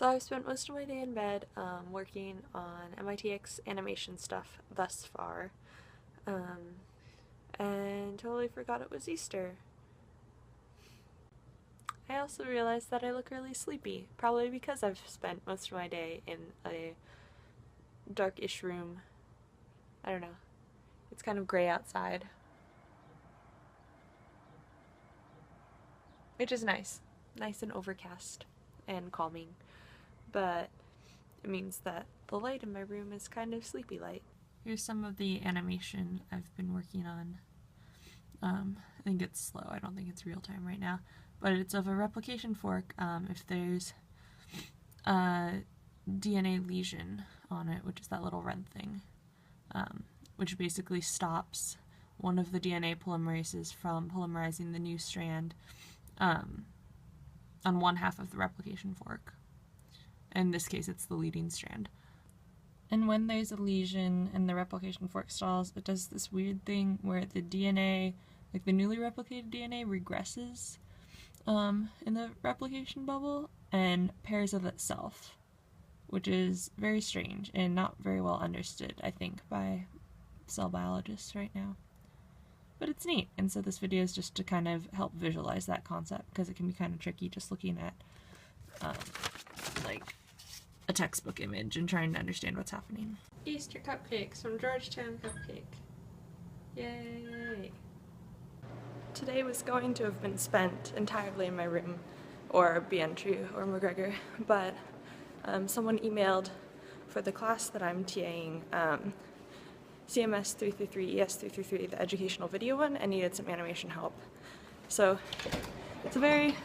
So I've spent most of my day in bed working on MITx animation stuff thus far, and totally forgot it was Easter. I also realized that I look really sleepy, probably because I've spent most of my day in a dark-ish room. I don't know. It's kind of gray outside, which is nice. Nice and overcast and calming. But it means that the light in my room is kind of sleepy light. Here's some of the animation I've been working on. I think it's slow, I don't think it's real time right now, but it's of a replication fork if there's a DNA lesion on it, which is that little red thing, which basically stops one of the DNA polymerases from polymerizing the new strand on one half of the replication fork. In this case, it's the leading strand. And when there's a lesion and the replication fork stalls, it does this weird thing where the DNA, like the newly replicated DNA, regresses in the replication bubble and pairs of itself, which is very strange and not very well understood, I think, by cell biologists right now. But it's neat, and so this video is just to kind of help visualize that concept, because it can be kind of tricky just looking at like a textbook image and trying to understand what's happening. Easter cupcakes from Georgetown Cupcake. Yay! Today was going to have been spent entirely in my room, or Bientru or McGregor, but someone emailed for the class that I'm TAing, CMS 333, ES 333, the educational video one, and needed some animation help. So it's a very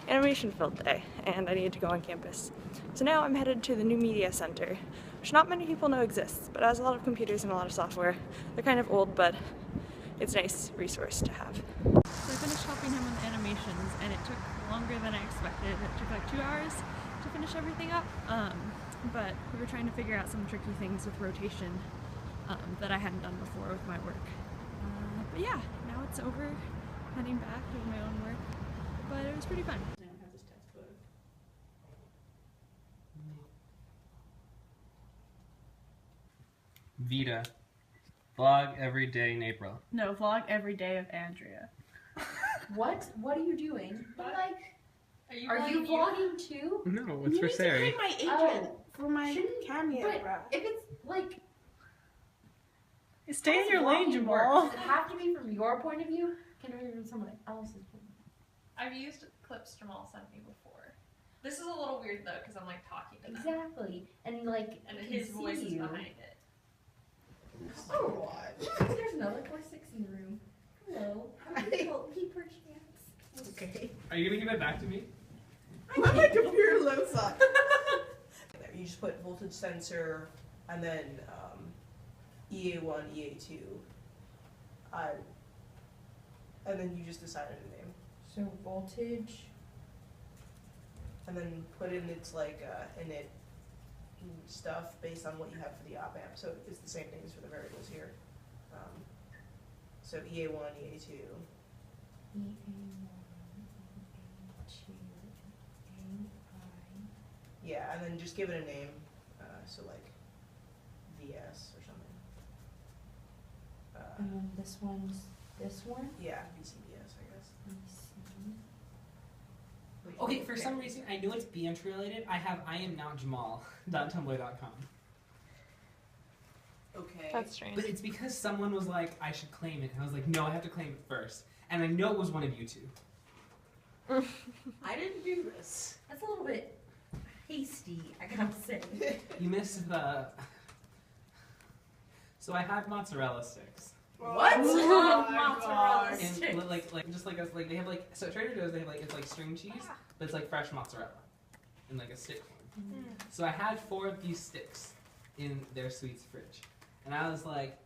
animation-filled day, and I needed to go on campus. So now I'm headed to the New Media Center, which not many people know exists, but has a lot of computers and a lot of software. They're kind of old, but it's a nice resource to have. So I finished helping him with animations, and it took longer than I expected. It took like 2 hours to finish everything up, but we were trying to figure out some tricky things with rotation that I hadn't done before with my work. But yeah, now it's over, heading back to my own work, but it was pretty fun. I don't have this textbook. VEDA. Vlog every day in April. No, vlog every day of Andrea. What? What are you doing? But, Are you vlogging too? No, it's for Sari. My agent for my cameo, But bro. if it's like, Stay in your lane, vlogging Jamal. works, does it have to be from your point of view? Can it be from someone else's point of view? I've used clips Jamal sent me before. This is a little weird though, because I'm like talking to them. Exactly, and like, And can his see voice is you. behind it. Oh, there's another 4-6 in the room. Hello. He perchance. Okay. Are you gonna give it back to me? My computer looks up. You just put voltage sensor and then EA1, EA2, and then you just decided a name. So voltage. And then put in its like init stuff based on what you have for the op amp. So it's the same things for the variables here. So EA1, EA2. Yeah, and then just give it a name. So like VS or something. And then this one's this one. Yeah, VCVS, I guess. Okay, for some reason, I know it's BMT related. I have IamNotJamal.tumblr.com. Okay. That's strange. But it's because someone was like, I should claim it. And I was like, no, I have to claim it first. And I know it was one of you two. I didn't do this. That's a little bit hasty, I gotta say. You missed the... So I had mozzarella sticks. What? Mozzarella And sticks. they have like, so at Trader Joe's they have like, it's like string cheese, but it's like fresh mozzarella. In like a stick form. So I had 4 of these sticks in their sweets fridge. And I was like,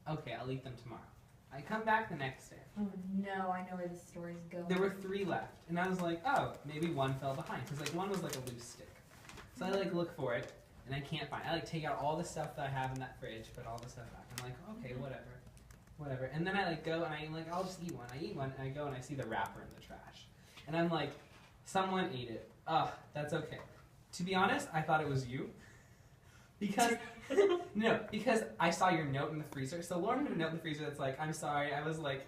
okay, I'll eat them tomorrow. I come back the next day. Oh no, I know where this story's going. There were 3 left. And I was like, oh, maybe one fell behind. Because like one was like a loose stick. So I like look for it and I can't find it. I like take out all the stuff that I have in that fridge, put all the stuff back. I'm like, okay, whatever. And then I like go and I like, I'll just eat one. I eat one and I go and I see the wrapper in the trash. And I'm like, someone ate it. Ugh, that's okay. To be honest, I thought it was you. Because, no, because I saw your note in the freezer. So Lauren put a note in the freezer that's like, I'm sorry, I was like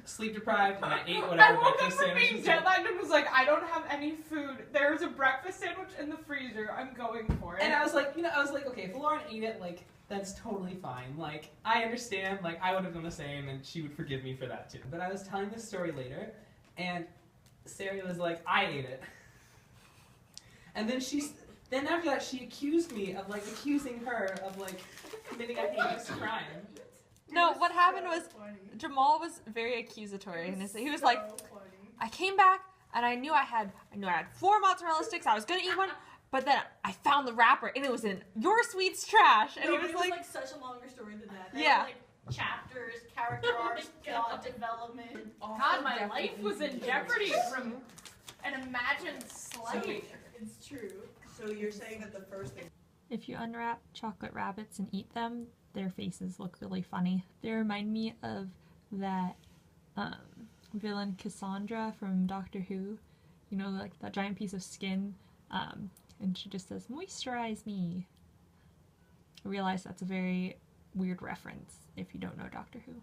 sleep deprived and I ate I whatever woke up breakfast from sandwich. being jet lagged and was like, I don't have any food. There's a breakfast sandwich in the freezer. I'm going for it. And I was like, okay, if Lauren ate it, like, that's totally fine. Like, I understand, like, I would have done the same and she would forgive me for that too. But I was telling this story later and Sarah was like, I ate it. And then after that she accused me of like accusing her of like committing a heinous crime. No, what happened was Jamal was very accusatory, and he was like, I came back and I knew I had 4 mozzarella sticks. I was gonna eat one, but then I found the wrapper and it was in your sweet's trash. And No, he but was it was like, like such a longer story than that. There Yeah. were, like chapters, character arcs, plot development. God, my life was in jeopardy from an imagined slave. It's true. So you're saying that the first thing. if you unwrap chocolate rabbits and eat them, their faces look really funny. They remind me of that villain Cassandra from Doctor Who. You know, like that giant piece of skin. And she just says, moisturize me. I realize that's a very weird reference if you don't know Doctor Who.